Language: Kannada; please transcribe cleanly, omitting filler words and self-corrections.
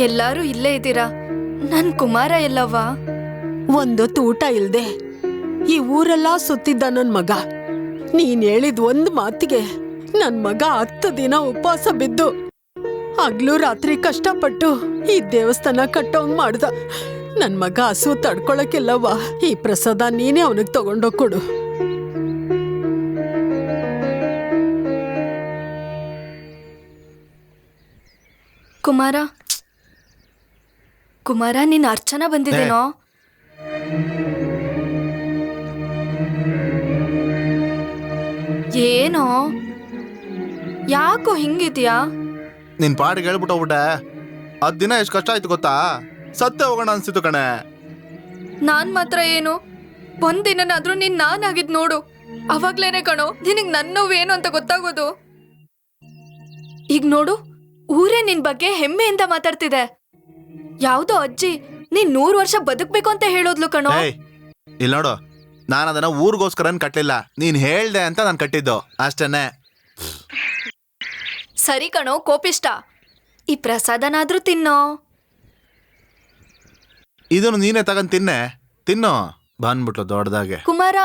ಎಲ್ಲಾರು ಇಲ್ಲೇ ಇದ್ದೀರಾ, ನನ್ ಕುಮಾರ ಎಲ್ಲವ್ವ? ಒಂದೊತ್ತು ಊಟ ಇಲ್ದೆ ಈ ಊರೆಲ್ಲ ಸುತ್ತಿದ್ದ ನನ್ ಮಗ. ನೀನ್ ಹೇಳಿದ್ ಒಂದ್ ಮಾತಿಗೆ ನನ್ ಮಗ 10 ದಿನ ಉಪವಾಸ ಬಿದ್ದು ಹಗ್ಲು ರಾತ್ರಿ ಕಷ್ಟಪಟ್ಟು ಈ ದೇವಸ್ಥಾನ ಕಟ್ಟೋಂಗ್ ಮಾಡ್ದ. ನನ್ ಮಗ ಹಸು ತಡ್ಕೊಳಕ್ಕಿಲ್ಲವ್ವ. ಈ ಪ್ರಸಾದ ನೀನೇ ಅವನಿಗೆ ತಗೊಂಡೋಗ್ ಕೊಡು. ಕುಮಾರ, ಕುಮಾರ, ನಿನ್ ಅರ್ಚನಾ ಬಂದಿದ್ದೇನೋ? ಏನೋ ಯಾಕೋ ಹಿಂಗಿದ್ಯಾ? ನಿನ್ ಪಾಡಿಗೆ ಹೇಳ್ಬಿಟ್ಟೋಗ್ಬಿಟ್ಟೆ. 10 ದಿನ ಎಷ್ಟು ಕಷ್ಟ ಆಯ್ತು ಗೊತ್ತಾ? ಸತ್ತೆ ಹೋಗೋಣ ಅನ್ಸಿತ್ತು ಕಣೆ. ನಾನ್ ಮಾತ್ರ ಏನು, ಒಂದಿನಾದ್ರೂ ನೀನ್ ನಾನಾಗಿದ್ ನೋಡು, ಅವಾಗ್ಲೇನೆ ಕಣೋ ನಿನಗ್ ನನ್ನ ನೋವೇನು ಅಂತ ಗೊತ್ತಾಗೋದು. ಈಗ ನೋಡು, ಊರೇ ನಿನ್ ಬಗ್ಗೆ ಹೆಮ್ಮೆಯಿಂದ ಮಾತಾಡ್ತಿದೆ. ಯಾವ್ದೋ ಅಜ್ಜಿ ನೀನ್ 100 ವರ್ಷ ಬದುಕ್ಬೇಕು ಅಂತ ಹೇಳೋದ್ಲು ಕಣೋ. ಇಲ್ಲ ನೋಡು, ನಾನು ಅದನ್ನ ಊರಿಗೋಸ್ಕರ ಕಟ್ಟಲಿಲ್ಲ, ನೀನ್ ಹೇಳ್ದೆ ಅಂತ ನಾನು ಕಟ್ಟಿದ್ದು ಅಷ್ಟೇನೆ. ಸರಿ ಕಣೋ ಕೋಪಿಷ್ಟ, ಈ ಪ್ರಸಾದನಾದ್ರೂ ತಿನ್ನೋ. ಇದನ್ನು ನೀನೇ ತಗೊಂಡ್ ತಿನ್ನು. ಬಂದ್ಬಿಟ್ಲು ದೊಡ್ಡದಾಗೆ. ಕುಮಾರ,